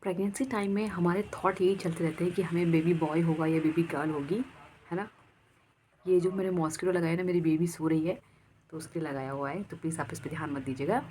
Pregnancy time में हमारे thought यही चलते रहते हैं कि हमें बेबी बॉय होगा या बेबी गर्ल होगी, है ना। ये जो मैंने मॉस्किटो लगाया ना, मेरी बेबी सो रही है तो उसके लिए लगाया हुआ है, तो प्लीज़ आप इस पर ध्यान मत दीजिएगा।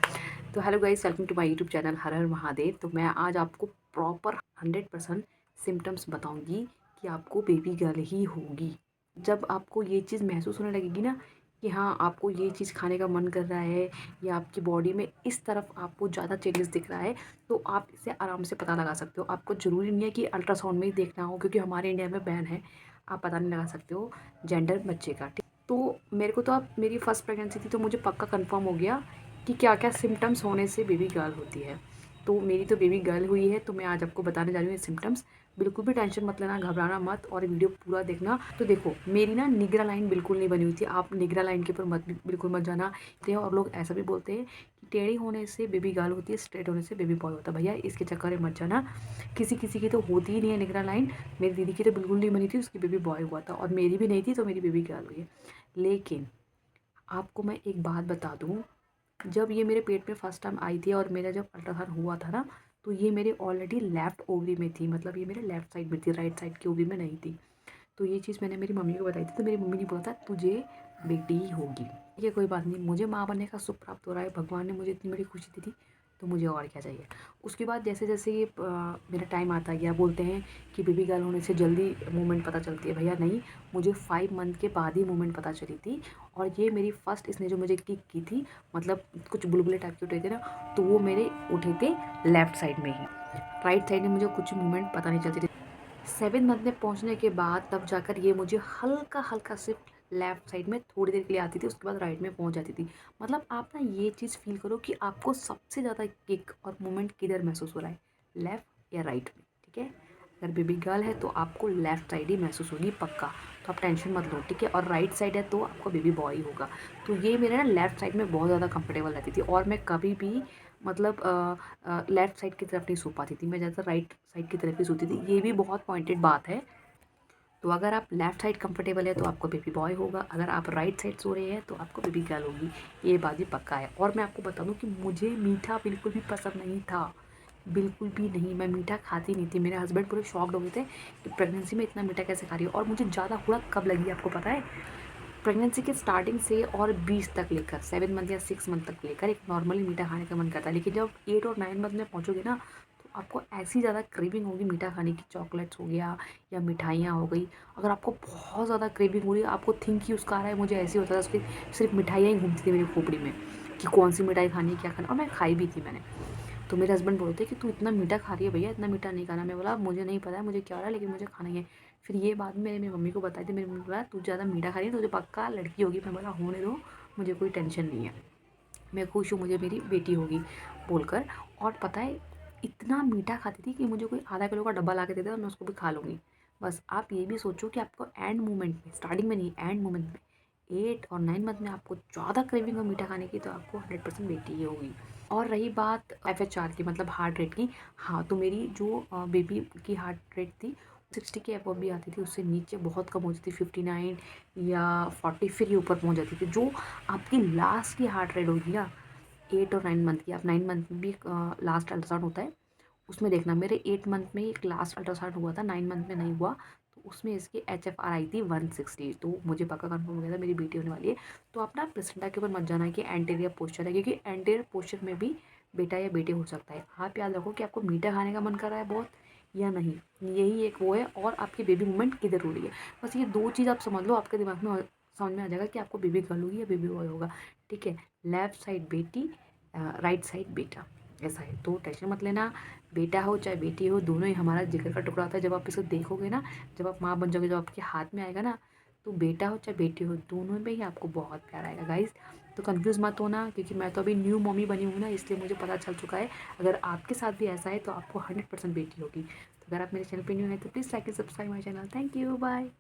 तो hello guys, welcome to my YouTube channel हर हर महादेव। तो मैं आज आपको प्रॉपर 100% सिम्टम्स बताऊंगी कि आपको बेबी गर्ल ही होगी। जब आपको ये चीज़ महसूस होने लगेगी ना कि हाँ, आपको ये चीज़ खाने का मन कर रहा है या आपकी बॉडी में इस तरफ आपको ज़्यादा चेंजेस दिख रहा है, तो आप इसे आराम से पता लगा सकते हो। आपको ज़रूरी नहीं है कि अल्ट्रासाउंड में ही देखना हो, क्योंकि हमारे इंडिया में बैन है, आप पता नहीं लगा सकते हो जेंडर बच्चे का। तो मेरे को तो अब मेरी फर्स्ट प्रेगनेंसी थी, तो मुझे पक्का कंफर्म हो गया कि क्या क्या सिम्टम्स होने से बेबी गर्ल होती है। तो मेरी तो बेबी गर्ल हुई है, तो मैं आज आपको बताने जा रही हूँ ये सिम्टम्स। बिल्कुल भी टेंशन मत लेना, घबराना मत, और वीडियो पूरा देखना। तो देखो, मेरी ना निगरा लाइन बिल्कुल नहीं बनी हुई थी। आप निगरा लाइन के ऊपर बिल्कुल मत जाना। और लोग ऐसा भी बोलते हैं कि टेढ़ी होने से बेबी गर्ल होती है, स्ट्रेट होने से बेबी बॉय होता है। भैया इसके चक्कर में मत जाना, किसी किसी की तो होती ही नहीं है निगरा लाइन। मेरी दीदी की तो बिल्कुल नहीं बनी थी, उसकी बेबी बॉय हुआ था, और मेरी भी नहीं थी, तो मेरी बेबी गर्ल हुई है। लेकिन आपको मैं एक बात बता दूँ, जब ये मेरे पेट में फर्स्ट टाइम आई थी और मेरा जब अल्ट्रासाउंड हुआ था ना, तो ये मेरे ऑलरेडी लेफ़्ट ओवरी में थी। मतलब ये मेरे लेफ़्ट साइड में थी, राइट साइड की ओवरी में नहीं थी। तो ये चीज़ मैंने मेरी मम्मी को बताई थी, तो मेरी मम्मी ने बोला था तुझे बेटी ही होगी। ठीक है, कोई बात नहीं, मुझे माँ बनने का सुख प्राप्त हो रहा है, भगवान ने मुझे इतनी बड़ी खुशी दी थी, तो मुझे और क्या चाहिए। उसके बाद जैसे जैसे ये मेरा टाइम आता गया, बोलते हैं कि बेबी गर्ल होने से जल्दी मूवमेंट पता चलती है। भैया नहीं, मुझे 5 मंथ के बाद ही मूवमेंट पता चली थी। और ये मेरी फर्स्ट, इसने जो मुझे किक की थी, मतलब कुछ बुलबुले टाइप के उठे थे ना, तो वो मेरे उठे थे लेफ़्ट साइड में ही। राइट साइड में मुझे कुछ मूवमेंट पता नहीं चलती थी। 7 मंथ में पहुंचने के बाद तब जाकर ये मुझे हल्का हल्का सिर्फ लेफ़्ट साइड में थोड़ी देर के लिए आती थी, उसके बाद राइट में पहुंच जाती थी। मतलब आप ना ये चीज़ फील करो कि आपको सबसे ज़्यादा किक और मोमेंट किधर महसूस हो रहा है, लेफ़्ट या राइट में। ठीक है, अगर बेबी गर्ल है तो आपको लेफ़्ट साइड ही महसूस होगी पक्का, तो आप टेंशन मत लो। ठीक है, और राइट साइड है तो आपको बेबी बॉय होगा। तो ये मेरे ना लेफ़्ट साइड में बहुत ज़्यादा कंफर्टेबल रहती थी, और मैं कभी भी मतलब लेफ़्ट साइड की तरफ नहीं सो पाती थी, मैं ज़्यादातर राइट साइड की तरफ ही सोती थी। ये भी बहुत पॉइंटेड बात है। तो अगर आप लेफ़्ट साइड कंफर्टेबल है तो आपको बेबी बॉय होगा, अगर आप राइट साइड सो रहे हैं तो आपको बेबी गर्ल होगी। ये बात भी पक्का है। और मैं आपको बता दूं कि मुझे मीठा बिल्कुल भी पसंद नहीं था, बिल्कुल भी नहीं। मैं मीठा खाती नहीं थी। मेरे हस्बैंड पूरे शॉक्ड हो गए थे कि प्रेगनेंसी में इतना मीठा कैसे खा रही हो। और मुझे ज़्यादा हुड़क कब लगी आपको पता है? प्रेगनेंसी के स्टार्टिंग से और 20 तक लेकर 7 मंथ या 6 मंथ तक लेकर एक नॉर्मली मीठा खाने का मन करता है, लेकिन जब 8 और 9 मंथ में पहुँचोगे ना, तो आपको ऐसी ज़्यादा क्रेविंग होगी मीठा खाने की। चॉकलेट्स हो गया या मिठाइयाँ हो गई, अगर आपको बहुत ज़्यादा क्रेविंग हो रही है, आपको थिंक ही उसका आ रहा है। मुझे ऐसे होता था, उसकी सिर्फ मिठाइयाँ ही घूमती थी मेरी खोपड़ी में कि कौन सी मिठाई खानी है, क्या खाना। और मैं खाई भी थी मैंने। तो मेरे हस्बैंड बोलते कि तू इतना मीठा खा रही है भैया, इतना मीठा नहीं खाना। मैं बोला मुझे नहीं पता है मुझे क्या हो रहा है, लेकिन मुझे खाना ही है। फिर ये बात मैंने मेरी मम्मी को बताई थी। मेरी मम्मी बोला तू ज़्यादा मीठा खा रही है, तुझे पक्का लड़की होगी। मैं बोला होने दो, मुझे कोई टेंशन नहीं है, मैं खुश हूँ, मुझे मेरी बेटी होगी बोलकर। और पता है, इतना मीठा खाती थी कि मुझे कोई आधा किलो का डब्बा ला के दे दे और मैं उसको भी खा लूँगी। बस आप ये भी सोचो कि आपको एंड मोमेंट में, स्टार्टिंग में नहीं, एंड मोमेंट में 8 और 9 मंथ में आपको ज़्यादा क्रेविंग हो मीठा खाने की, तो आपको 100% बेटी ही होगी। और रही बात FHR की, मतलब हार्ट रेट की, हाँ, तो मेरी जो बेबी की हार्ट रेट थी 60 के अबव भी आती थी, उससे नीचे बहुत कम होती थी, 59 या 40 फिर ये ऊपर पहुंच जाती थी। जो आपकी लास्ट की हार्ट रेट होगी ना 8 और 9 मंथ की, आप 9 मंथ में भी लास्ट अल्ट्रासाउंड होता है, उसमें देखना। मेरे 8 मंथ में एक लास्ट अल्ट्रासाउंड हुआ था, 9 मंथ में नहीं हुआ, तो उसमें इसकी HFR आई थी 160। तो मुझे पक्का कन्फर्म हो गया था मेरी बेटी होने वाली है। तो आप ना प्लेसेंटा के ऊपर मत जाना कि एंटीरियर पोस्चर है, क्योंकि एंटीरियर पोस्चर में भी बेटा या बेटी हो सकता है। आप याद रखो कि आपको मीठा खाने का मन कर रहा है बहुत या नहीं, यही एक वो है। और आपकी बेबी मूवमेंट किधर हो रही है, बस ये 2 चीज़ आप समझ लो, आपके दिमाग में समझ में आ जाएगा कि आपको बेबी गर्ल होगी या बेबी बॉय होगा। ठीक है, लेफ़्ट साइड बेटी, राइट साइड बेटा, ऐसा है। तो टेंशन मत लेना, बेटा हो चाहे बेटी हो, दोनों ही हमारा जिगर का टुकड़ा होता है। जब आप इसको देखोगे ना, जब आप माँ बन जाओगे, जब आपके हाथ में आएगा ना, तो बेटा हो चाहे बेटी हो, दोनों में ही आपको बहुत प्यार आएगा गाइस। तो कंफ्यूज मत होना, क्योंकि मैं तो अभी न्यू मम्मी बनी हूँ ना, इसलिए मुझे पता चल चुका है। अगर आपके साथ भी ऐसा है तो आपको 100% बेटी होगी। तो अगर आप मेरे चैनल पर न्यू है तो please like and subscribe my channel. Thank you, bye.